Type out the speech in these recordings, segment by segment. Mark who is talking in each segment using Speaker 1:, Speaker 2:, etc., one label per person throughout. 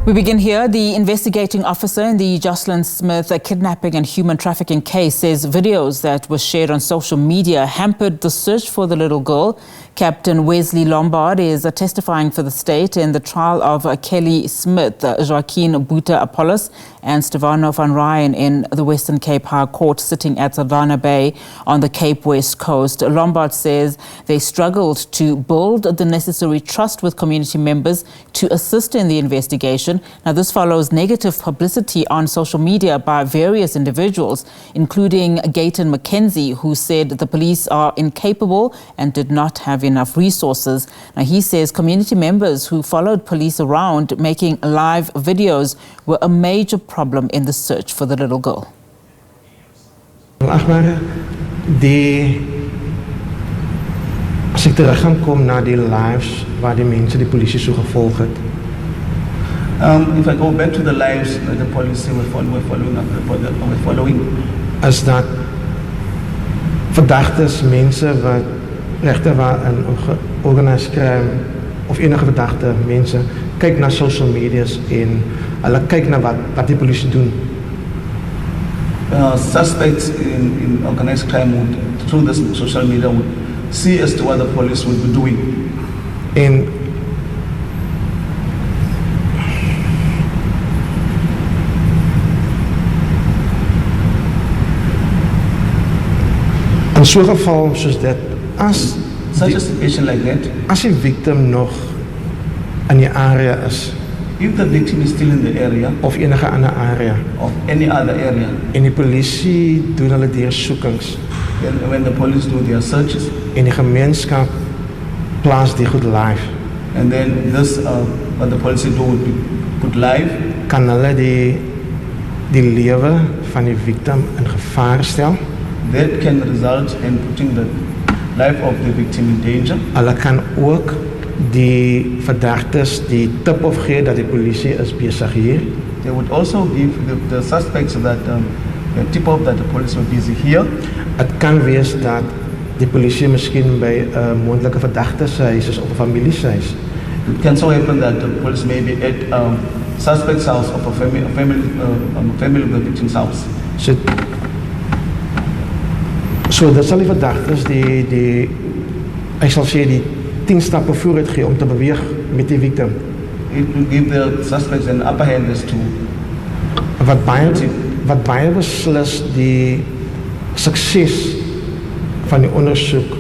Speaker 1: We begin here. The investigating officer in the Joshlin Smith kidnapping and human trafficking case says videos that were shared on social media hampered the search for the little girl. Captain Wesley Lombard is testifying for the state in the trial of Kelly Smith, Jacquen, Boeta, Appollis and Steveno van Rhyn in the Western Cape High Court sitting at Saldanha Bay on the Cape West Coast. Lombard says they struggled to build the necessary trust with community members to assist in the investigation. Now, this follows negative publicity on social media by various individuals, including Jacquen McKenzie, who said the police are incapable and did not have enough resources. Now, he says community members who followed police around making live videos were a major problem in the search for the little girl.
Speaker 2: Als ik terug gaan komen naar die lives waar die mensen die politie zo gevolgd het.
Speaker 3: If I go back to the lives that the police were following,
Speaker 2: is dat verdachtes, mensen wat rechter waar een organized crime of enige verdachte mensen kijken naar social media's en hulle kijken naar wat die politie doen.
Speaker 3: Suspects in organized crime would, through this social media, would see as to what the police would be doing.
Speaker 2: En in zo'n geval zoals dit,
Speaker 3: such a situation like that,
Speaker 2: as die victim nog in die area is,
Speaker 3: if the victim is still in the area
Speaker 2: of enige ander area,
Speaker 3: of any other area,
Speaker 2: en die polisie doen hulle deursoekings,
Speaker 3: then when the police do their searches,
Speaker 2: en die gemeenskap plaas die goed live,
Speaker 3: and then this what the police do would be put live,
Speaker 2: kan hulle die lewe van die victim in gevaar stel.
Speaker 3: That can result in putting the life of the victim in danger.
Speaker 2: Hulle kan ook die verdagtes die tip of gee dat die polisie is besig hier.
Speaker 3: They would also give the suspects that the tip of that the police were busy here.
Speaker 2: Het kan wees dat die polisie miskien by 'n moontlike verdagte se huis is of 'n familie se huis.
Speaker 3: It can so happen that the police may be at suspect's house of a family of the victim's house.
Speaker 2: So dat sal die verdagtes die ek sal sê die 10 stappe vooruit gee om te beweeg met die victim.
Speaker 3: It will give the suspects an upper hand as to
Speaker 2: wat baie beslis die sukses van die ondersoek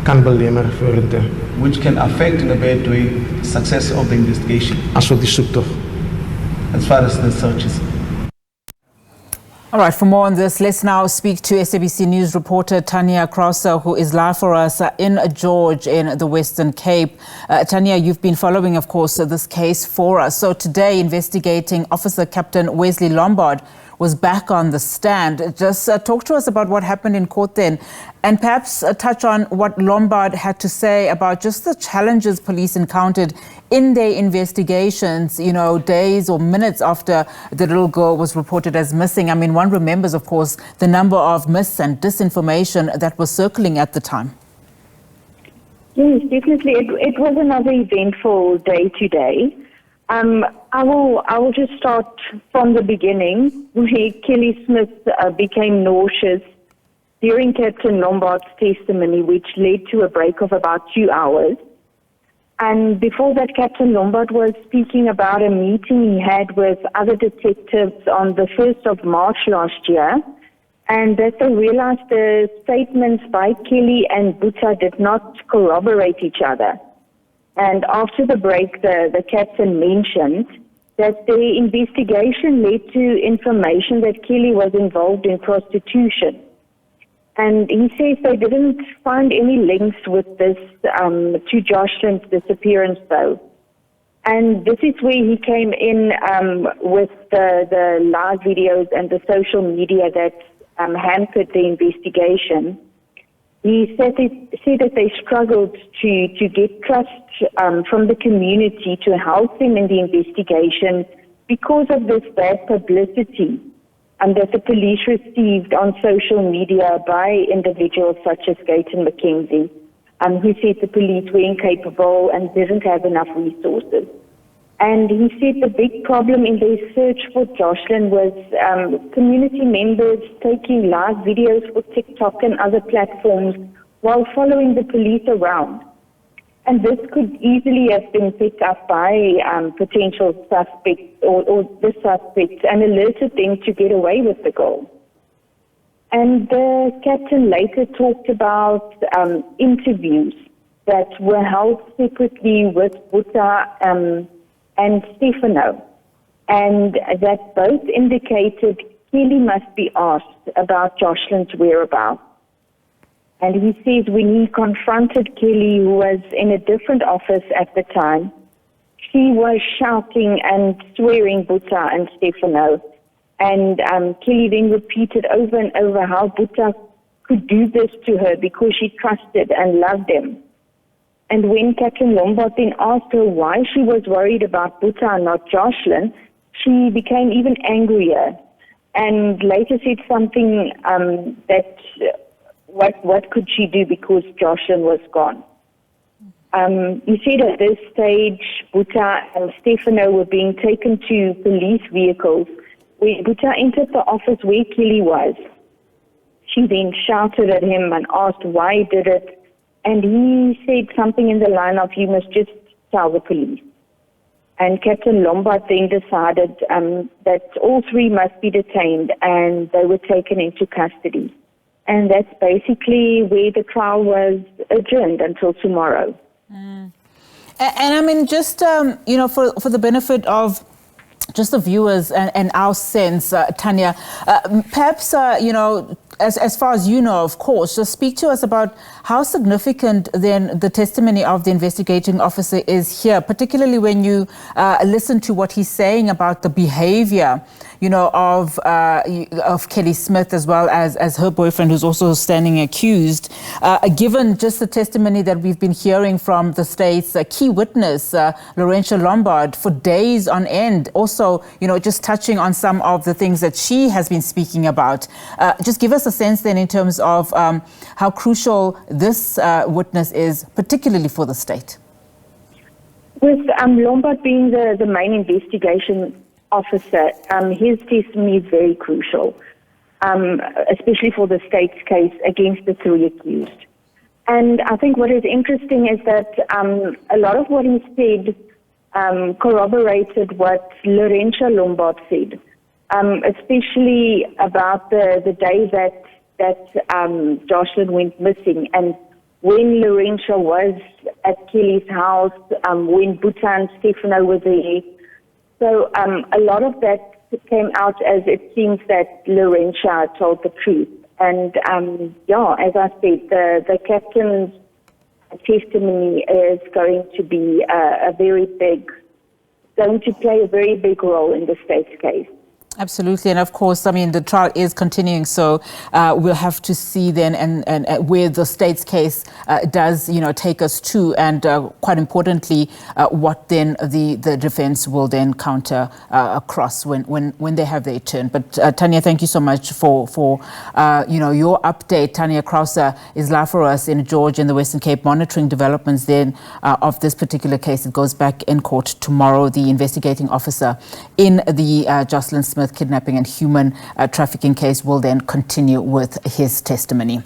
Speaker 2: kan belemmer vorentoe.
Speaker 3: Which can affect in a bad way success of the investigation.
Speaker 2: Asook die soektog.
Speaker 3: As far as the searches.
Speaker 1: All right, for more on this, let's now speak to SABC News reporter Tanya Krause, who is live for us in George in the Western Cape. Tanya, you've been following, of course, this case for us. So today, investigating officer Captain Wesley Lombard was back on the stand. Just talk to us about what happened in court then, and perhaps touch on what Lombard had to say about just the challenges police encountered in their investigations, you know, days or minutes after the little girl was reported as missing. I mean, one remembers, of course, the number of myths and disinformation that was circling at the time.
Speaker 4: Yes, definitely. It was another eventful day today. I will just start from the beginning, where Kelly Smith became nauseous during Captain Lombard's testimony, which led to a break of about 2 hours. And before that, Captain Lombard was speaking about a meeting he had with other detectives on the 1st of March last year, and that they realized the statements by Kelly and Boeta did not corroborate each other. And after the break, the captain mentioned that the investigation led to information that Kelly was involved in prostitution. And he says they didn't find any links with this to Joshlin's disappearance, though. And this is where he came in with the live videos and the social media that hampered the investigation. He said that they struggled to get trust from the community to help them in the investigation because of this bad publicity that the police received on social media by individuals such as Jacquen McKenzie, who said the police were incapable and didn't have enough resources. And he said the big problem in their search for Joshlin was community members taking live videos for TikTok and other platforms while following the police around. And this could easily have been picked up by potential suspects or the suspects and alerted them to get away with the girl. And the captain later talked about interviews that were held separately with Boeta and Steveno, and that both indicated Kelly must be asked about Joshlin's whereabouts. And he says when he confronted Kelly, who was in a different office at the time, she was shouting and swearing Boeta and Steveno. And Kelly then repeated over and over how Boeta could do this to her because she trusted and loved him. And when Captain Lombard then asked her why she was worried about Boeta and not Joshlin, she became even angrier and later said something that what could she do because Joshlin was gone. He said at this stage, Boeta and Steveno were being taken to police vehicles. When Boeta entered the office where Kelly was, she then shouted at him and asked why he did it. And he said something in the line of, you must just tell the police. And Captain Lombard then decided that all three must be detained and they were taken into custody. And that's basically where the trial was adjourned until tomorrow.
Speaker 1: And I mean, just, for the benefit of just the viewers and our sense, Tanya, perhaps, as far as you know, of course, just speak to us about how significant then the testimony of the investigating officer is here, particularly when you listen to what he's saying about the behavior, of Kelly Smith as well as her boyfriend, who's also standing accused, given just the testimony that we've been hearing from the state's key witness, Wesley Lombard, for days on end. Also, just touching on some of the things that she has been speaking about. Just give us a sense then in terms of how crucial this witness is, particularly for the state.
Speaker 4: With Lombard being the main investigation officer, his testimony is very crucial, especially for the state's case against the three accused. And I think what is interesting is that a lot of what he said corroborated what Wesley Lombard said, especially about the day that Joshlin went missing and when Wesley was at Kelly's house, when Boeta and Steveno were there. So a lot of that came out as it seems that Wesley told the truth. And as I said, the captain's testimony is going to be going to play a very big role in the state's case.
Speaker 1: Absolutely. And of course, I mean, the trial is continuing. So we'll have to see then and where the state's case does, take us to. And quite importantly, what then the defense will then counter across when they have their turn. But Tanya, thank you so much for your update. Tanya Krause is live for us in George in the Western Cape, monitoring developments then of this particular case. It goes back in court tomorrow. The investigating officer in the Joshlin Smith kidnapping and human trafficking case will then continue with his testimony.